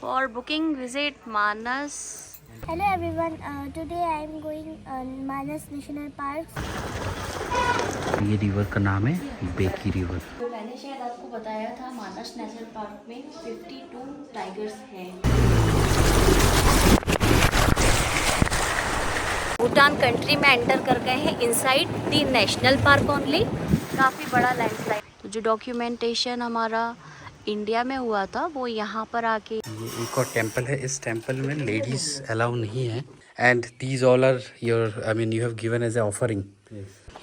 for booking visit Manas. Hello everyone, today I am going Manas National Park. ये river का नाम है Beki river. तो मैंने शायद आपको बताया था मानस नेशनल पार्क में 52 टाइगर्स हैं। भूटान कंट्री में एंटर कर गए हैं inside the national park only. काफ़ी बड़ा लैंडस्लाइड। तो जो डॉक्यूमेंटेशन हमारा इंडिया में हुआ था वो यहाँ पर आके। ये एक और टेंपल है, इस टेंपल में लेडीज अलाउ नहीं है and these all are your I mean you have given as a offering.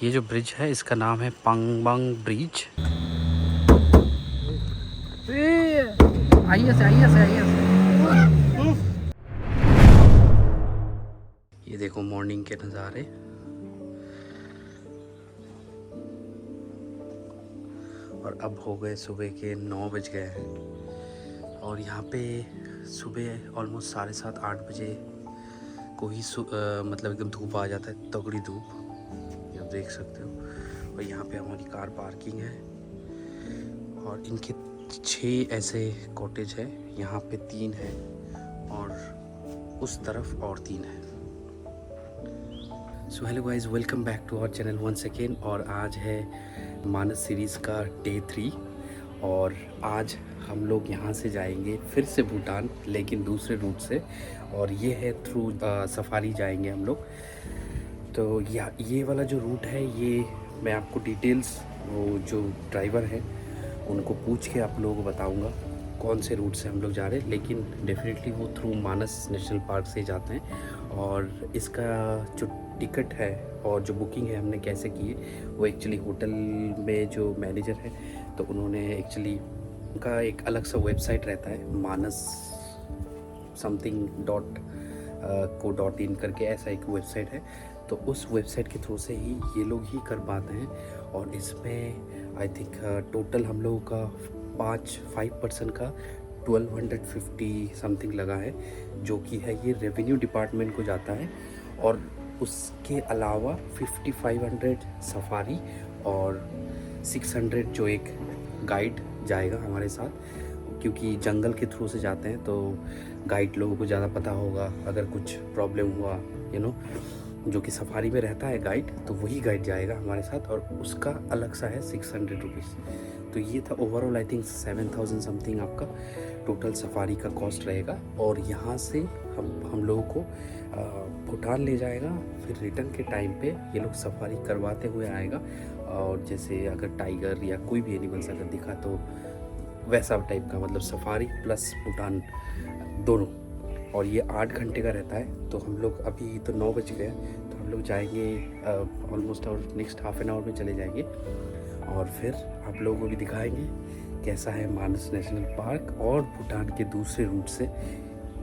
ये जो ब्रिज है इसका नाम है पंगबंग ब्रिज। ये देखो मॉर्निंग के नज़ारे। और अब हो गए सुबह के 9 बज गए हैं और यहाँ पे सुबह ऑलमोस्ट 7:30-8 बजे को ही मतलब एकदम धूप आ जाता है, तगड़ी धूप, ये आप देख सकते हो। और यहाँ पे हमारी कार पार्किंग है और इनके 6 ऐसे कॉटेज है, यहाँ पे 3 है और उस तरफ और 3 है। So hello guys, welcome back to our channel once again. और आज है मानस सीरीज़ का डे 3 और आज हम लोग यहाँ से जाएंगे फिर से भूटान, लेकिन दूसरे रूट से, और ये है थ्रू सफारी जाएंगे हम लोग। तो ये वाला जो रूट है ये मैं आपको डिटेल्स वो जो ड्राइवर हैं उनको पूछ के आप लोगों को बताऊँगा कौन से रूट से हम लोग जा रहे हैं, लेकिन डेफिनेटली वो थ्रू मानस नेशनल पार्क से जाते हैं। और इसका जो टिकट है और जो बुकिंग है हमने कैसे की है, वो एक्चुअली होटल में जो मैनेजर है तो उन्होंने एक्चुअली उनका एक अलग सा वेबसाइट रहता है, मानस समथिंग .co.in करके ऐसा एक वेबसाइट है। तो उस वेबसाइट के थ्रू से ही ये लोग ही कर पाते हैं। और इसमें आई थिंक टोटल हम लोगों का 5% का 1250 समथिंग लगा है, जो कि है ये रेवेन्यू डिपार्टमेंट को जाता है। और उसके अलावा 5500 सफारी और 600 जो एक गाइड जाएगा हमारे साथ, क्योंकि जंगल के थ्रू से जाते हैं तो गाइड लोगों को ज़्यादा पता होगा अगर कुछ प्रॉब्लम हुआ, जो कि सफारी में रहता है गाइड, तो वही गाइड जाएगा हमारे साथ और उसका अलग सा है 600 रुपीज़। तो ये था ओवरऑल आई थिंक 7000 समथिंग आपका टोटल सफारी का कॉस्ट रहेगा। और यहाँ से हम लोगों को भूटान ले जाएगा, फिर रिटर्न के टाइम पे ये लोग सफारी करवाते हुए आएगा। और जैसे अगर टाइगर या कोई भी एनिमल्स अगर दिखा तो वैसा टाइप का, मतलब सफारी प्लस भूटान दोनों। और ये 8 घंटे का रहता है। तो हम लोग अभी तो 9 बज गए, तो हम लोग जाएंगे ऑलमोस्ट और नेक्स्ट हाफ एन आवर में चले जाएंगे और फिर आप लोगों को भी दिखाएंगे कैसा है मानस नेशनल पार्क और भूटान के दूसरे रूट से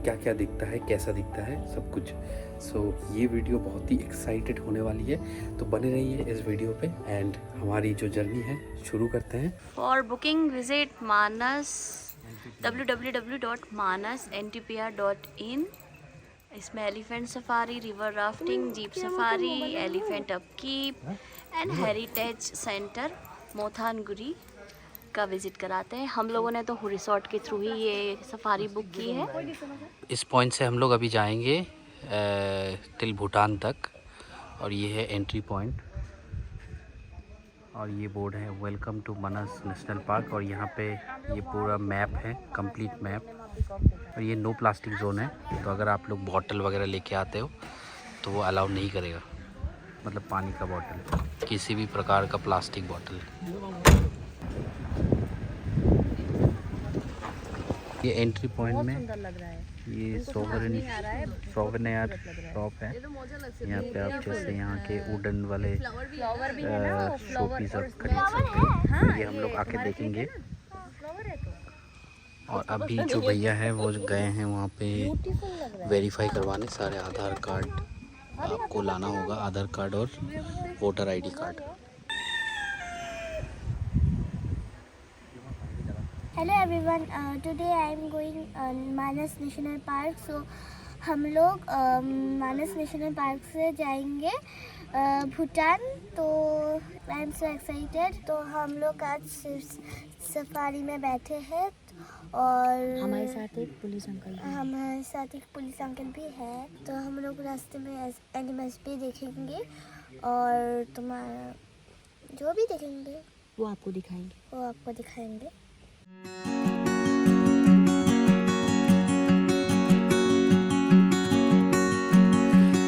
क्या क्या दिखता है, कैसा दिखता है सब कुछ। सो ये वीडियो बहुत ही एक्साइटेड होने वाली है, तो बने रहिए इस वीडियो पे एंड हमारी जो जर्नी है शुरू करते हैं। For booking visit Manas www.manasntpr.in। इसमें elephant safari, river rafting, jeep safari, elephant upkeep and heritage centre Mothanguri का विजिट कराते हैं। हम लोगों ने तो रिसोर्ट के थ्रू ही ये सफारी बुक की है। इस पॉइंट से हम लोग अभी जाएंगे टिल भूटान तक, और ये है एंट्री पॉइंट। और ये बोर्ड है welcome to Manas national park, और यहाँ पे ये पूरा मैप है, कंप्लीट मैप। और ये नो प्लास्टिक जोन है, तो अगर आप लोग बॉटल वगैरह लेके आते हो तो वो अलाउ नहीं करेगा, मतलब पानी का बॉटल, किसी भी प्रकार का प्लास्टिक बॉटल। ये एंट्री पॉइंट में ये सोवेनियर शॉप है। यहाँ पे आप जैसे यहाँ के वुडन वाले शो पीस आप खरीद सकते हैं। ये हम लोग आके देखेंगे। और अभी जो भैया है वो गए हैं वहाँ पे वेरीफाई करवाने, सारे आधार कार्ड आपको लाना होगा, आधार कार्ड और voter ID card. Hello everyone, today I am going Manas National Park. So हम लोग मानस नेशनल पार्क से जाएंगे भूटान। तो आई एम सो एक्साइटेड। तो हम लोग आज सफारी में बैठे हैं और हमारे साथ एक पुलिस अंकल भी हैं। हमारे साथ एक पुलिस अंकल भी है। तो हम लोग रास्ते में एनिमल्स भी देखेंगे और तुम्हारा जो भी देखेंगे वो आपको दिखाएंगे। वो आपको दिखाएंगे।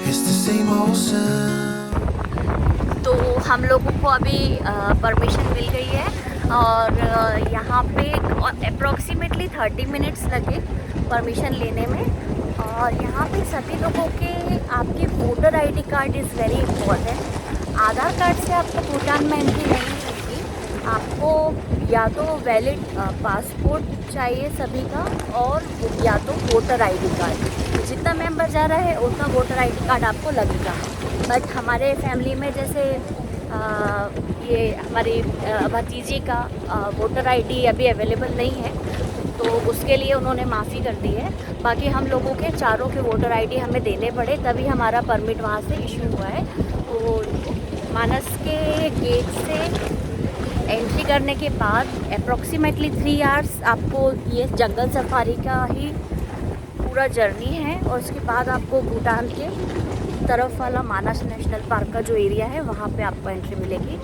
It's the same old sound. तो हम लोगों को अभी परमिशन मिल गई है और यहाँ पे अप्रॉक्सीमेटली 30 मिनट्स लगे परमिशन लेने में। और यहाँ पे सभी लोगों के आपके voter ID card is very important. Aadhaar card से आपको भूटान में एंट्री नहीं होगी। आपको या तो वैलिड पासपोर्ट चाहिए सभी का और या तो वोटर आईडी कार्ड। जितना मेंबर जा रहा है उतना वोटर आईडी कार्ड आपको लगेगा। बट हमारे फैमिली में जैसे ये हमारी भतीजी का वोटर आईडी अभी अवेलेबल नहीं है, तो उसके लिए उन्होंने माफ़ी कर दी है। बाकी हम लोगों के चारों के वोटर आईडी हमें देने पड़े, तभी हमारा परमिट वहाँ से इशू हुआ है। तो मानस के गेट से एंट्री करने के बाद अप्रॉक्सीमेटली 3 आवर्स आपको ये जंगल सफारी का ही पूरा जर्नी है। और उसके बाद आपको भूटान के तरफ वाला मानस नेशनल पार्क का जो एरिया है वहाँ पे आपको एंट्री मिलेगी।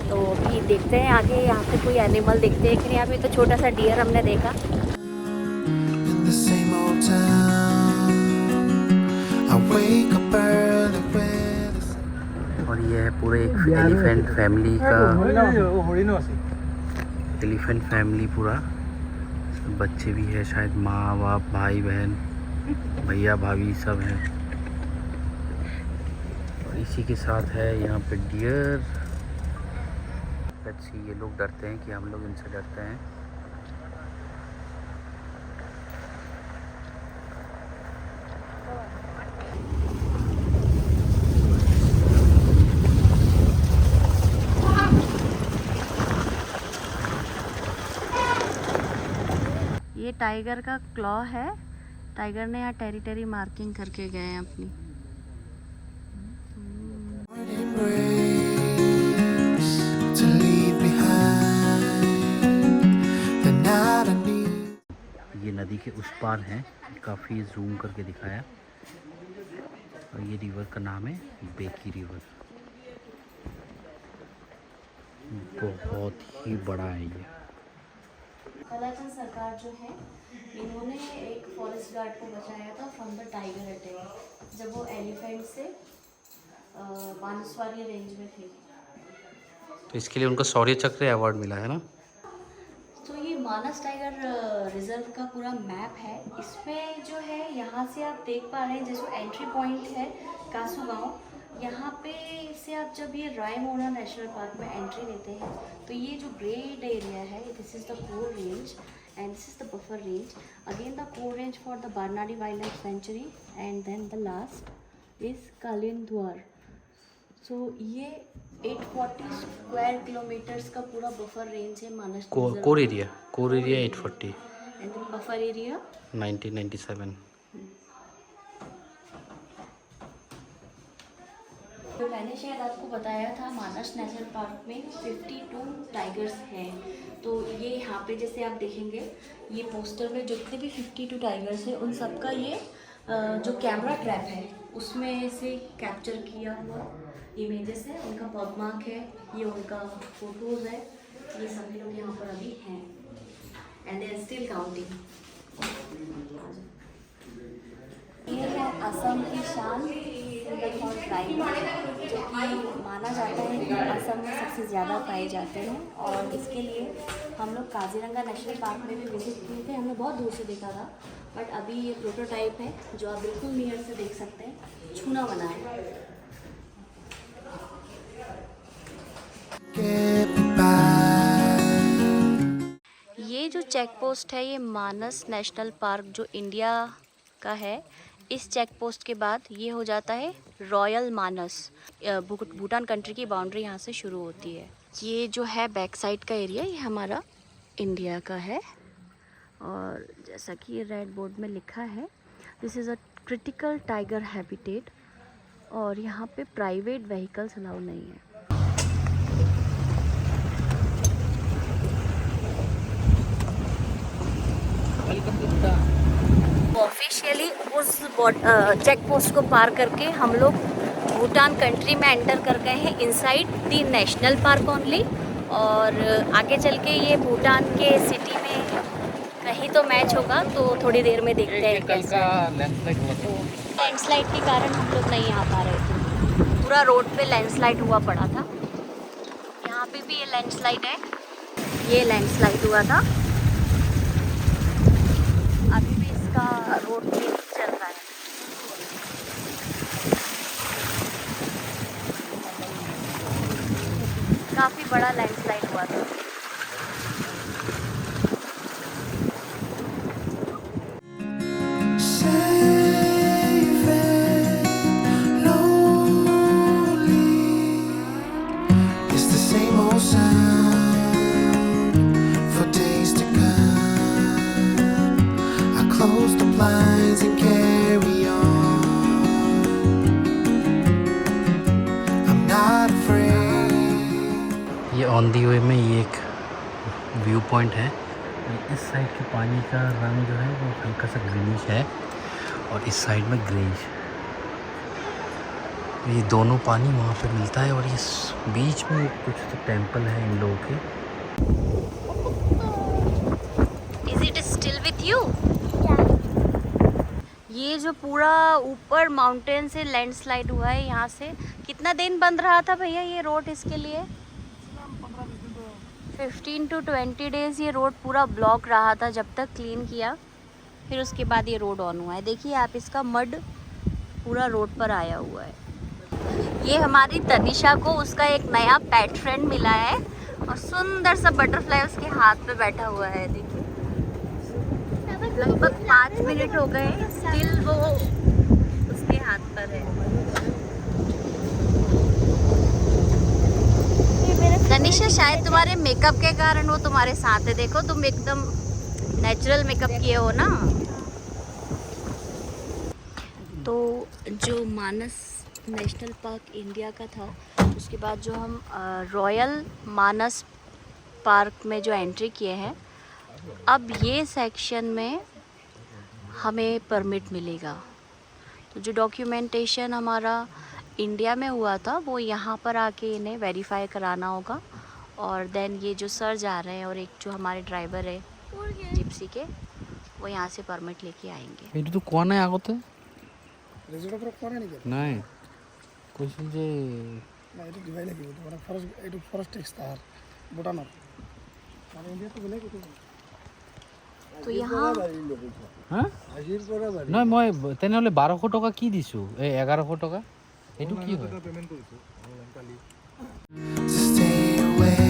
तो अभी देखते हैं आगे यहाँ पे कोई एनिमल देखते हैं कि नहीं। अभी तो छोटा सा डियर हमने देखा। In the same old town. I wake up early with the sun. और ये है पूरे एक एलिफेंट फैमिली का, एलिफेंट फैमिली पूरा। इसमें बच्चे भी है, शायद माँ बाप भाई बहन भैया भाभी सब हैं। और इसी के साथ है यहाँ पे डियर। अच्छी ये लोग डरते हैं कि हम लोग इनसे डरते हैं। ये टाइगर का क्लॉ है। टाइगर ने यहाँ टेरिटरी मार्किंग करके गए हैं अपनी। Morning breaks to leave behind the night I need. ये नदी के उस पार हैं, काफ़ी जूम करके दिखाया। और ये रिवर का नाम है बेकी रिवर। बहुत ही बड़ा है ये। कलाचंद सरकार जो है इन्होंने एक फॉरेस्ट गार्ड को बचाया था फ्रॉम द टाइगर अटैक, जब वो एलिफेंट से बांसवाड़ी रेंज में थे। तो इसके लिए उनको शौर्य चक्र अवार्ड मिला है ना। तो ये मानस टाइगर रिजर्व का पूरा मैप है। इसमें जो है यहाँ से आप देख पा रहे हैं जैसे एंट्री पॉइंट है कासू गाँव। यहाँ पे से आप जब ये रायमोना नेशनल पार्क में एंट्री लेते हैं तो ये जो ग्रेड एरिया है, this is the core range and this is the buffer range. Again the core range for the Barnadi wild life sanctuary and then the last is Kalindwar. So ये 840 square kilometres का पूरा buffer range है Manas. Core area 840 and then buffer area 1997। तो मैंने शायद आपको बताया था मानस नेशनल पार्क में 52 टाइगर्स हैं। तो ये यहाँ पे जैसे आप देखेंगे ये पोस्टर में जितने भी 52 टाइगर्स हैं उन सब का ये जो कैमरा ट्रैप है उसमें से कैप्चर किया हुआ इमेजेस है। उनका बर्डमार्क है, ये उनका फोटोज़ है। ये सभी लोग यहाँ पर अभी हैं and they are still counting. ये है असम की शान सिंगल ट्राइब, जो कि माना जाता है कि असम में सबसे ज़्यादा पाए जाते हैं। और इसके लिए हम लोग काजीरंगा नेशनल पार्क में भी विजिट किए थे। हमने बहुत दूर से देखा था, बट अभी ये प्रोटोटाइप है जो आप बिल्कुल नियर से देख सकते हैं। छूना बना है। ये जो चेक पोस्ट है ये मानस नेशनल पार्क जो इंडिया का है, इस चेक पोस्ट के बाद ये हो जाता है रॉयल मानस। भूटान कंट्री की बाउंड्री यहाँ से शुरू होती है। ये जो है बैक साइड का एरिया ये हमारा इंडिया का है। और जैसा कि ये रेड बोर्ड में लिखा है, this is a critical tiger habitat. और यहाँ पे प्राइवेट व्हीकल्स अलाउ नहीं है। ऑफिशियली उस चेक पोस्ट को पार करके हम लोग भूटान कंट्री में एंटर कर गए हैं inside the national park only. और आगे चल के ये भूटान के सिटी में कहीं तो मैच होगा, तो थोड़ी देर में देखते हैं कैसा। लैंडस्लाइड के कारण हम लोग नहीं आ पा रहे थे, पूरा रोड पे लैंडस्लाइड हुआ पड़ा था। यहाँ पे भी ये लैंडस्लाइड है, ये लैंडस्लाइड हुआ था। अभी भी इसका रोड क्लीन चल रहा है। काफी बड़ा लैंडस्लाइड हुआ था। Safe and lonely. It's the same old sound for days to come. I close the blinds and carry on. I'm not afraid. ये ऑन दी वे में ये एक व्यू पॉइंट है। इस साइड के पानी का रंग जो है वो हल्का सा ग्रीनिश है और इस साइड में ग्रेइश। ये दोनों पानी वहाँ पे मिलता है और इस बीच में कुछ तो टेंपल है इन लोगों के। Is it still with you? ये जो पूरा ऊपर माउंटेन से लैंडस्लाइड हुआ है, यहाँ से कितना दिन बंद रहा था भैया ये रोड? इसके लिए 15 to 20 डेज़ ये रोड पूरा ब्लॉक रहा था जब तक क्लीन किया, फिर उसके बाद ये रोड ऑन हुआ है। देखिए आप, इसका मड पूरा रोड पर आया हुआ है। ये हमारी तनिषा को उसका एक नया पेट फ्रेंड मिला है और सुंदर सा बटरफ्लाई उसके हाथ पे बैठा हुआ है। देखिए लगभग 5 मिनट हो गए, स्टिल वो उसके हाथ पर है। तनिषा, शायद तुम्हारे मेकअप के कारण वो तुम्हारे साथ है। देखो तुम एकदम नेचुरल मेकअप किए हो ना। तो जो मानस नेशनल पार्क इंडिया का था, उसके बाद जो हम रॉयल मानस पार्क में जो एंट्री किए हैं, अब ये सेक्शन में हमें परमिट मिलेगा। तो जो डॉक्यूमेंटेशन हमारा इंडिया में हुआ था वो यहाँ पर आके इन्हें वेरीफाई कराना होगा। और देन ये जो सर जा रहे हैं और एक जो हमारे ड्राइवर है जिप्सी के, वो यहाँ से परमिट लेके आएंगे। এটা তো কোয়া নাই আগতে নাই কৈছিল যে तो यहाँ হ্যাঁ নয় মই তেনেহ'লে 1200 টকা কি দিছোঁ, এই 1100 টকা এইটো কি হয়? To stay away.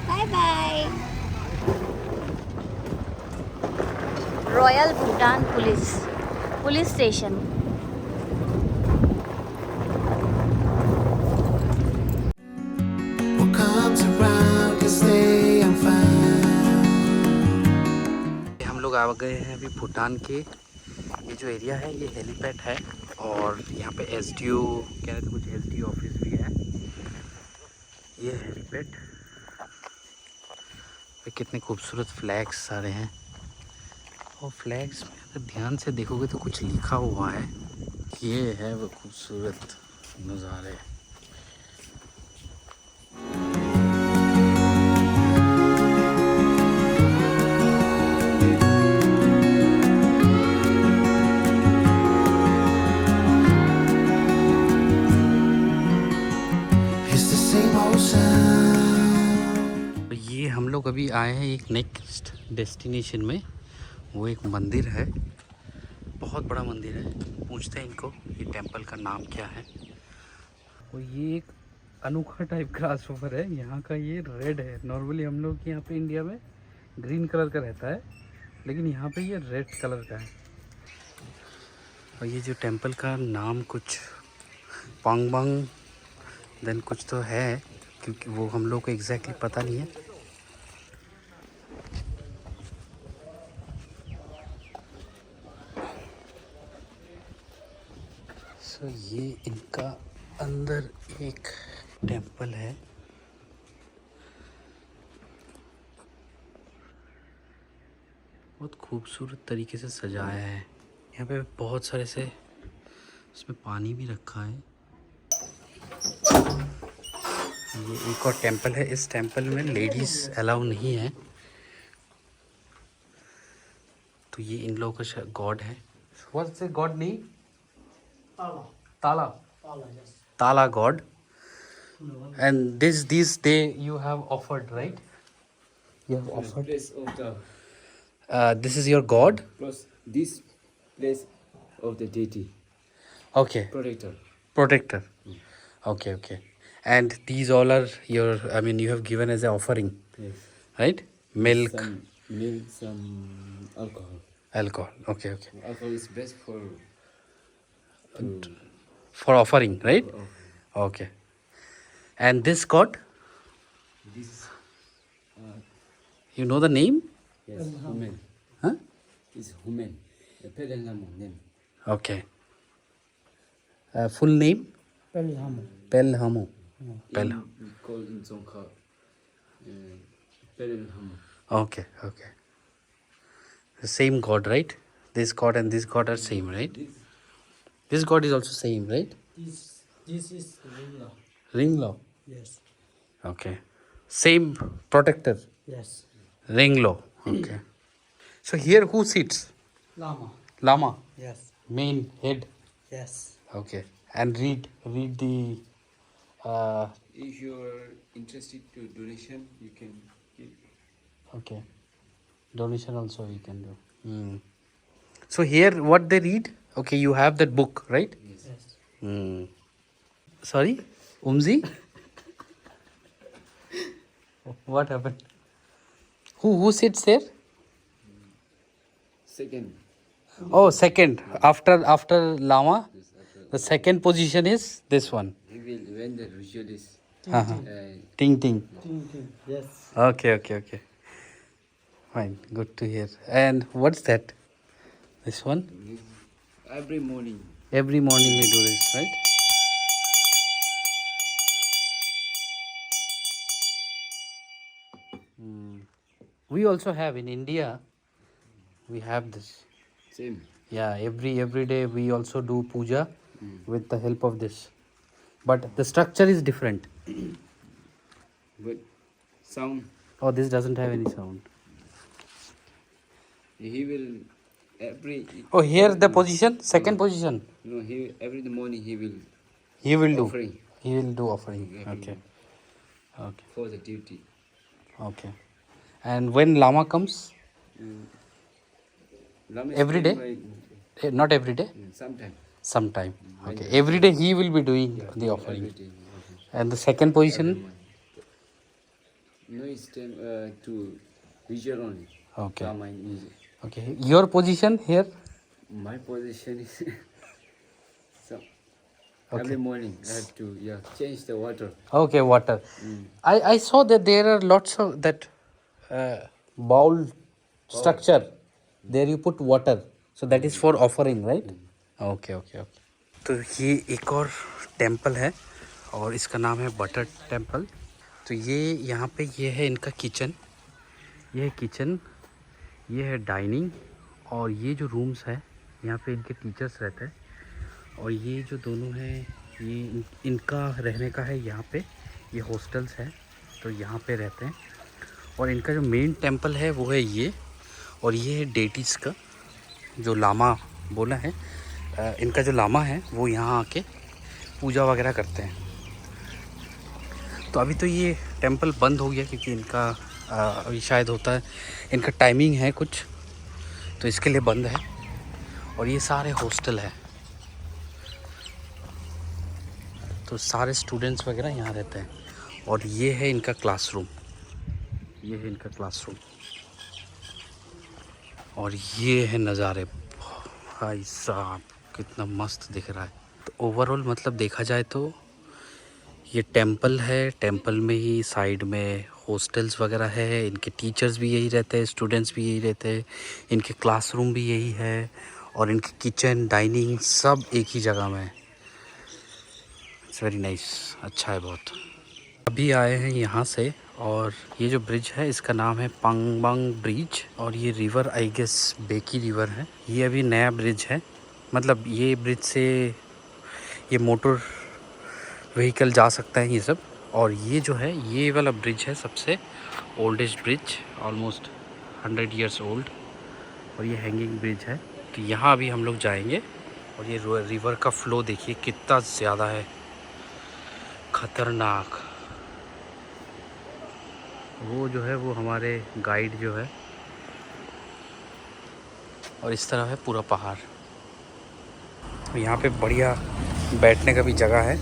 Bye bye. Royal Bhutan police station. What comes around can stay and find. हम लोग आ गए हैं अभी भूटान के। ये जो एरिया है ये हेलीपैड है और यहाँ पे एसडीओ कह रहे थे, कुछ एसडीओ ऑफिस भी है। ये हेलीपैड पे कितने खूबसूरत फ्लैग्स सारे हैं और फ्लैग्स में अगर ध्यान से देखोगे तो कुछ लिखा हुआ है। ये है वो खूबसूरत नज़ारे। It's the same old sound. तो ये हम लोग अभी आए हैं एक नेक्स्ट डेस्टिनेशन में। वो एक मंदिर है, बहुत बड़ा मंदिर है। पूछते हैं इनको ये टेंपल का नाम क्या है। और ये एक अनोखा टाइप का क्रासओवर है। यहाँ का ये रेड है। नॉर्मली हम लोग के यहाँ पे इंडिया में ग्रीन कलर का रहता है, लेकिन यहाँ पे ये रेड कलर का है। और ये जो टेंपल का नाम कुछ पांगबांग देन कुछ तो है, क्योंकि वो हम लोग को एग्जैक्टली पता नहीं है। सो ये इनका अंदर एक टेंपल है बहुत खूबसूरत तरीके से सजाया है। यहाँ पे बहुत सारे से इसमें पानी भी रखा है। ये एक और टेंपल है। इस टेंपल में लेडीज़ अलाउ नहीं है। तो ये इन लोगों का गॉड है। What's the God name? ताला। ताला God. And this day you have offered, right? You have offered. Place of the This is your god. plus this place of the deity Okay. protector. Protector. Okay, okay. And these all are your. I mean, you have given as an offering, Yes. right? Milk, Some milk, some alcohol. alcohol. Okay, okay. Alcohol is best for to For offering, right? Okay. And this god, this. you know the name? Yes, human. Huh? It's human. The Pelham name. Okay. Full name? Pelhamo. Pelhamo. We call in Zonka Pelham. Okay, okay. The same god, right? This god and this god are same, right? This god is also same, right? This is Ringla. Ringlo. Yes. Okay. Same protector. Yes. Ringlo. Okay. So here who sits? Lama. Lama. Yes. Main head. Yes. Okay. And read the. If you are interested to donation, you can give. Okay. Donation also you can do. Hmm. So here what they read? Okay, you have that book, right? Yes. Hmm. Sorry, Umzi. What happened? Who sits there? Second. Oh, second after Lama. The second position is this one. He will when the ritual is Uh-huh. Ting ting. Yes. Okay. Fine. Good to hear. And what's that? This one? every morning. Every morning we do this, right? We also have in India. We have this. Same. Yeah, every day we also do puja with the help of this. But the structure is different. But sound Oh, this doesn't have any sound. he will every. Oh, here the position, second position. No, he every morning he will He will do. offering He will do offering. Yeah. Okay. Okay. for the duty. Okay. And when Lama comes, Lama is Every day? by- not every day, sometime. sometime. Okay. Every day he will be doing the Every offering. day. And the second position, No, it's time to visual only. okay. Lama is Okay. Your position here, my position is so Okay. every morning I have to change the water. okay, water. I saw that there are lots of that bowl structure. There you put water. So that is for offering, right? Okay. तो ये एक और temple है और इसका नाम है butter temple. तो ये यहाँ पे ये है इनका किचन। ये है किचन, ये है डाइनिंग और ये जो रूम्स है यहाँ पे इनके टीचर्स रहते हैं। और ये जो दोनों हैं ये इनका रहने का है। यहाँ पे ये हॉस्टल्स है तो यहाँ पे रहते हैं। और इनका जो मेन टेम्पल है वो है ये, और ये है डेटीज का जो लामा बोला है। इनका जो लामा है वो यहाँ आके पूजा वगैरह करते हैं। तो अभी तो ये टेम्पल बंद हो गया क्योंकि इनका अभी शायद होता है, इनका टाइमिंग है कुछ, तो इसके लिए बंद है। और ये सारे हॉस्टल है तो सारे स्टूडेंट्स वगैरह यहाँ रहते हैं। और ये है इनका क्लासरूम, ये है इनका क्लासरूम। और ये है नज़ारे, भाई साहब कितना मस्त दिख रहा है। तो ओवरऑल मतलब देखा जाए तो ये टेंपल है, टेंपल में ही साइड में हॉस्टल्स वगैरह है, इनके टीचर्स भी यही रहते हैं, स्टूडेंट्स भी यही रहते हैं, इनके क्लासरूम भी यही है और इनके किचन डाइनिंग सब एक ही जगह में है। इट्स वेरी नाइस, अच्छा है बहुत। अभी आए हैं यहाँ से और ये जो ब्रिज है इसका नाम है पांगबांग ब्रिज। और ये river I guess Beki river है। ये अभी नया ब्रिज है, मतलब ये ब्रिज से ये मोटर व्हीकल जा सकता है ये सब। और ये जो है ये वाला ब्रिज है सबसे oldest bridge, almost 100 years old. और ये हैंगिंग ब्रिज है। तो यहाँ अभी हम लोग जाएंगे। और ये रिवर का फ्लो देखिए कितना ज़्यादा है, खतरनाक। वो जो है वो हमारे गाइड जो है। और इस तरह है पूरा पहाड़। यहाँ पे बढ़िया बैठने का भी जगह है।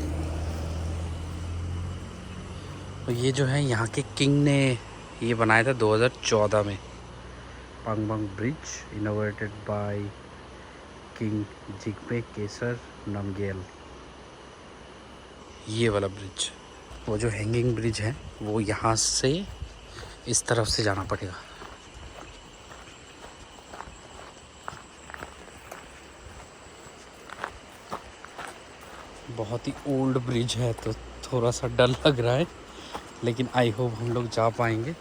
तो ये जो है यहाँ के किंग ने ये बनाया था 2014 में। Pangbang bridge innovated by king Jigme Kesar Namgyal. ये वाला ब्रिज, वो जो हैंगिंग ब्रिज है वो यहाँ से इस तरफ से जाना पड़ेगा। बहुत ही ओल्ड ब्रिज है तो थोड़ा सा डर लग रहा है, लेकिन आई होप हम लोग जा पाएंगे।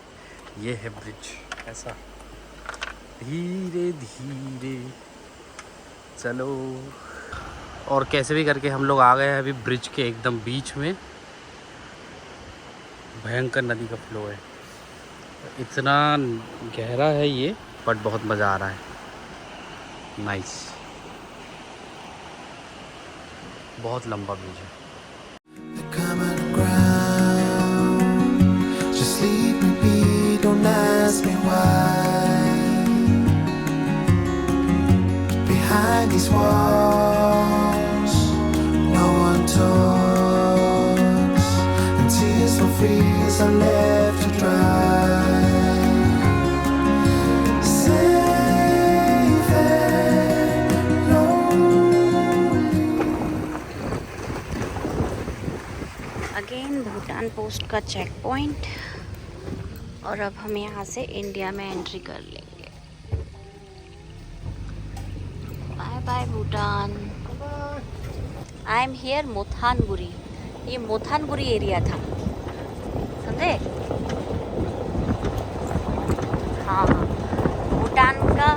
ये है ब्रिज, ऐसा धीरे धीरे चलो। और कैसे भी करके हम लोग आ गए हैं अभी ब्रिज के एकदम बीच में। भयंकर नदी का फ्लो है, इतना गहरा है ये, बट बहुत मज़ा आ रहा है। नाइस, बहुत लंबा ब्रिज है। The common ground. Just leave me be, don't ask me why. Behind these walls, no one talks, and tears will freeze are left to dry. Safe and lonely. Again Bhutan post का check point. और अब हम यहाँ से India में entry कर लेंगे। Bye bye Bhutan. I am here Mothanguri. ये मोथानगुरी एरिया था, समझे? हाँ, भूटान का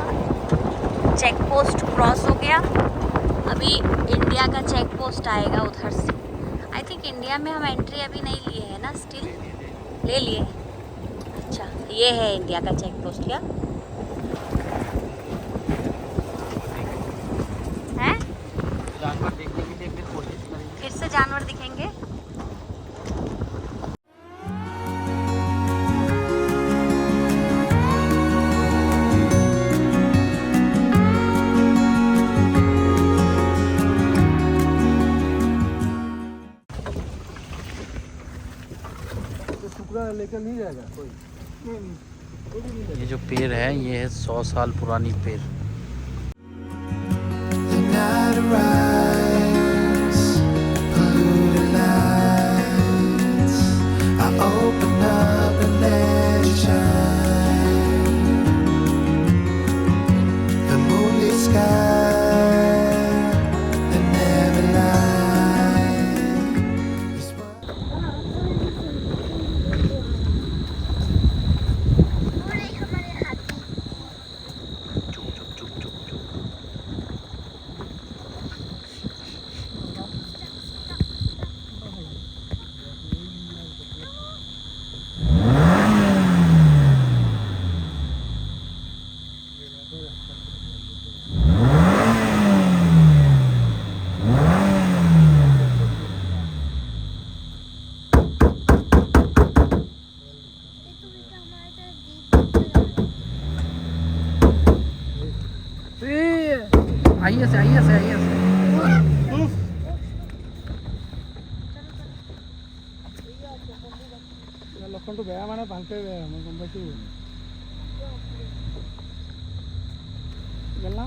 चेक पोस्ट क्रॉस हो गया। अभी इंडिया का चेक पोस्ट आएगा उधर से। आई थिंक इंडिया में हम एंट्री अभी नहीं लिए हैं ना, स्टिल ले लिए। अच्छा, ये है इंडिया का चेक पोस्ट क्या है? जानवर देखने के लिए फिर कोशिश करेंगे। फिर से जानवर दिखेंगे। लेकर नहीं जाएगा कोई। ये जो पेड़ है ये है 100 साल पुरानी पेड़। The night arrives, polluted lights. I open up and let you shine. The moonlit sky, the never light. Is what चुप चुप चुप चुप चुप। आइए से आइए से आइए से। লক্ষণটো বেয়া মানে ভালকে বেয়া, মই গম পাইছোঁ। গেল না?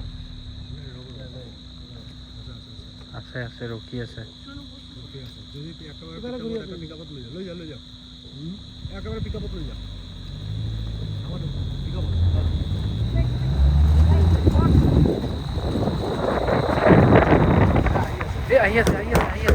আছে আছে ৰখি আছে। একেবাৰে ঘূৰি আছে। একেবাৰে পিকআপত লৈ যা। ए आइए से आइए से आइए से।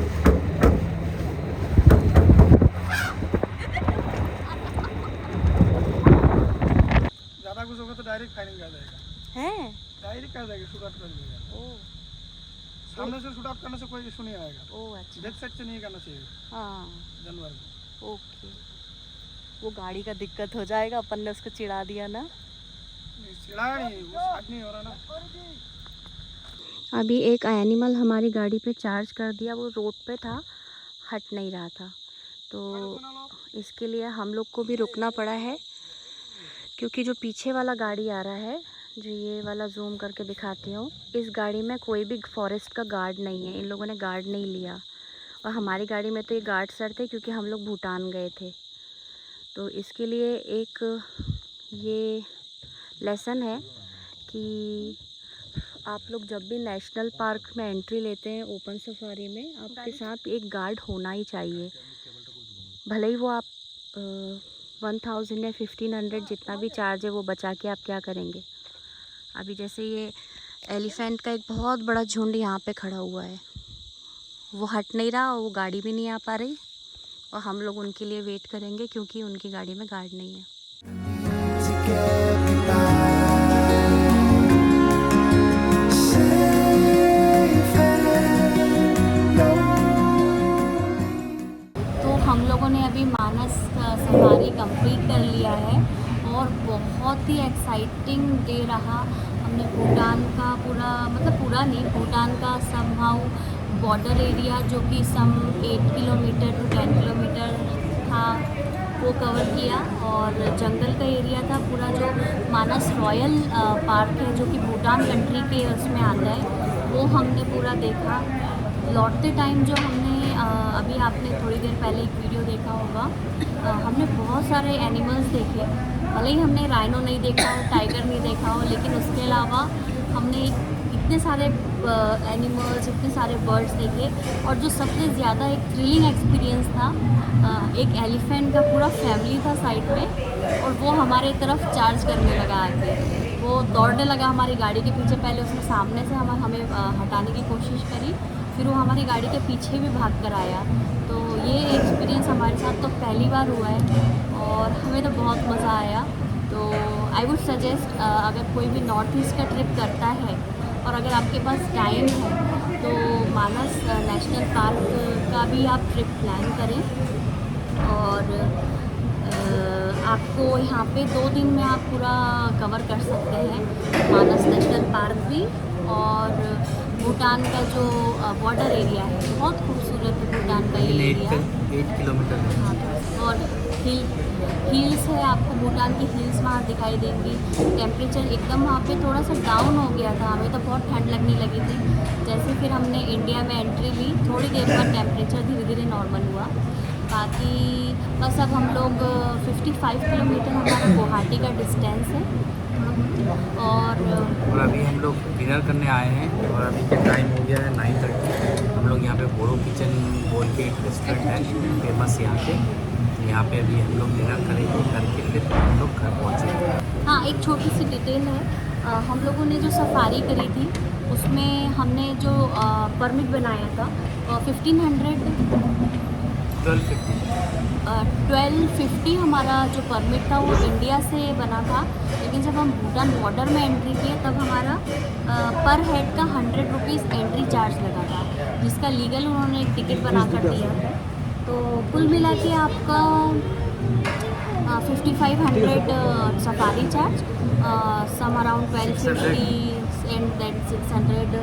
कुछ होगा तो डायरेक्ट फायरिंग कर जाएगा, हैं? डायरेक्ट कर देगा, शूट आउट कर देगा। ओ सामने से शूट आउट करने से कोई इशू नहीं आएगा, ओ अच्छा। बैक साइड से नहीं करना चाहिए हाँ जानवर को। ओके। वो गाड़ी का दिक्कत हो जाएगा, अपन ने उसको चिढ़ा दिया ना। चिढ़ाया नहीं, वो स्टार्ट नहीं हो रहा ना। अभी एक एनिमल हमारी गाड़ी पे चार्ज कर दिया, वो रोड पे था, हट नहीं रहा था, तो इसके लिए हम लोग को भी रुकना पड़ा है, क्योंकि जो पीछे वाला गाड़ी आ रहा है, जो ये वाला जूम करके दिखाती हूँ, इस गाड़ी में कोई भी फॉरेस्ट का गार्ड नहीं है, इन लोगों ने गार्ड नहीं लिया। और हमारी गाड़ी में तो ये गार्ड सर थे, क्योंकि हम लोग भूटान गए थे। तो इसके लिए एक ये लेसन है कि आप लोग जब भी नेशनल पार्क में एंट्री लेते हैं, ओपन सफारी में, आपके साथ एक गार्ड होना ही चाहिए। भले ही वो आप 1000 या 1500 जितना भी चार्ज है वो बचा के आप क्या करेंगे। अभी जैसे ये एलिफेंट का एक बहुत बड़ा झुंड यहाँ पे खड़ा हुआ है, वो हट नहीं रहा और वो गाड़ी भी नहीं आ पा रही, और हम लोग उनके लिए वेट करेंगे क्योंकि उनकी गाड़ी में गार्ड नहीं है। to get me by. Safe and तो हम लोगों ने अभी मानस सफारी कंप्लीट कर लिया है और बहुत ही एक्साइटिंग डे रहा। हमने भूटान का पूरा, मतलब पूरा नहीं, भूटान का समहाउ बॉर्डर एरिया जो कि सम 8 किलोमीटर टू 10 किलोमीटर था, वो कवर किया। और जंगल का एरिया था पूरा, जो मानस रॉयल पार्क है जो कि भूटान कंट्री के उसमें आता है, वो हमने पूरा देखा। लौटते टाइम जो हमने अभी आपने थोड़ी देर पहले एक वीडियो देखा होगा, हमने बहुत सारे एनिमल्स देखे। भले ही हमने राइनो नहीं देखा हो, टाइगर नहीं देखा हो, लेकिन उसके अलावा हमने इतने सारे एनिमल्स, इतने सारे बर्ड्स देखे। और जो सबसे ज़्यादा एक थ्रिलिंग एक्सपीरियंस था, एक एलिफेंट का पूरा फैमिली था साइड में, और वो हमारे तरफ चार्ज करने लगा आके। वो दौड़ने लगा हमारी गाड़ी के पीछे। पहले उसने सामने से हमें हटाने की कोशिश करी, फिर वो हमारी गाड़ी के पीछे भी भाग कर आया। तो ये एक्सपीरियंस हमारे साथ तो पहली बार हुआ है और हमें तो बहुत मज़ा आया। तो आई वुड सजेस्ट, अगर कोई भी नॉर्थ ईस्ट का ट्रिप करता है और अगर आपके पास टाइम है तो मानस नेशनल पार्क का भी आप ट्रिप प्लान करें। और आपको यहाँ पे 2 दिन में आप पूरा कवर कर सकते हैं, मानस नेशनल पार्क भी और भूटान का जो बॉर्डर एरिया है। बहुत खूबसूरत है भूटान का ये एरिया, 8 किलोमीटर। हाँ, और हिल्स है, आपको भूटान की हिल्स वहाँ दिखाई देंगी। टेम्परेचर एकदम वहाँ पे थोड़ा सा डाउन हो गया था, हमें तो बहुत ठंड लगने लगी थी। जैसे फिर हमने इंडिया में एंट्री ली, थोड़ी देर बाद टेम्परेचर धीरे धीरे नॉर्मल हुआ। बाकी बस अब हम लोग 55 किलोमीटर हमारा गुवाहाटी का डिस्टेंस है। और अभी हम लोग डिनर करने आए हैं और अभी का टाइम हो गया है 9:30। हम लोग यहाँ पे बोरो किचन बोल के एक रेस्टोरेंट है फेमस यहाँ पे, यहाँ पे अभी हम लोग डिनर करेंगे, करके फिर हम लोग घर पहुँचेंगे। हाँ, एक छोटी सी डिटेल है, हम लोगों ने जो सफारी करी थी उसमें हमने जो परमिट बनाया था 1250 हमारा जो परमिट था वो इंडिया से बना था। लेकिन जब हम भूटान बॉर्डर में एंट्री किए तब हमारा पर हेड का 100 रुपीज़ एंट्री चार्ज लगा था, जिसका लीगल उन्होंने एक टिकट बना कर दिया। तो कुल मिला के आपका 5500 safari charge, some around 1250 and then 600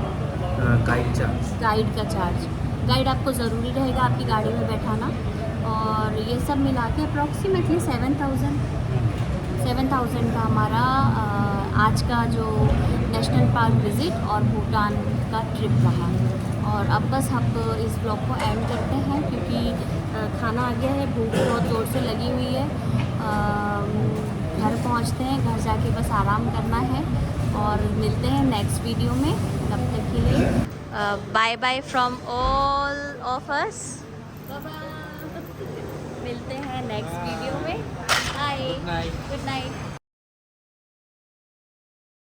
guide का चार्ज। गाइड आपको ज़रूरी रहेगा आपकी गाड़ी में बैठाना। और ये सब मिला के अप्रॉक्सीमेटली 7000 का हमारा आज का जो नेशनल पार्क विज़िट और भूटान का ट्रिप रहा। और अब बस हम इस ब्लॉग को एंड करते हैं, क्योंकि खाना आ गया है, भूख बहुत ज़ोर से लगी हुई है। घर पहुंचते हैं, घर जाके बस आराम करना है और मिलते हैं नेक्स्ट वीडियो में। तब तक के लिए bye bye from all of us. मिलते हैं नेक्स्ट वीडियो में। Bye, good night.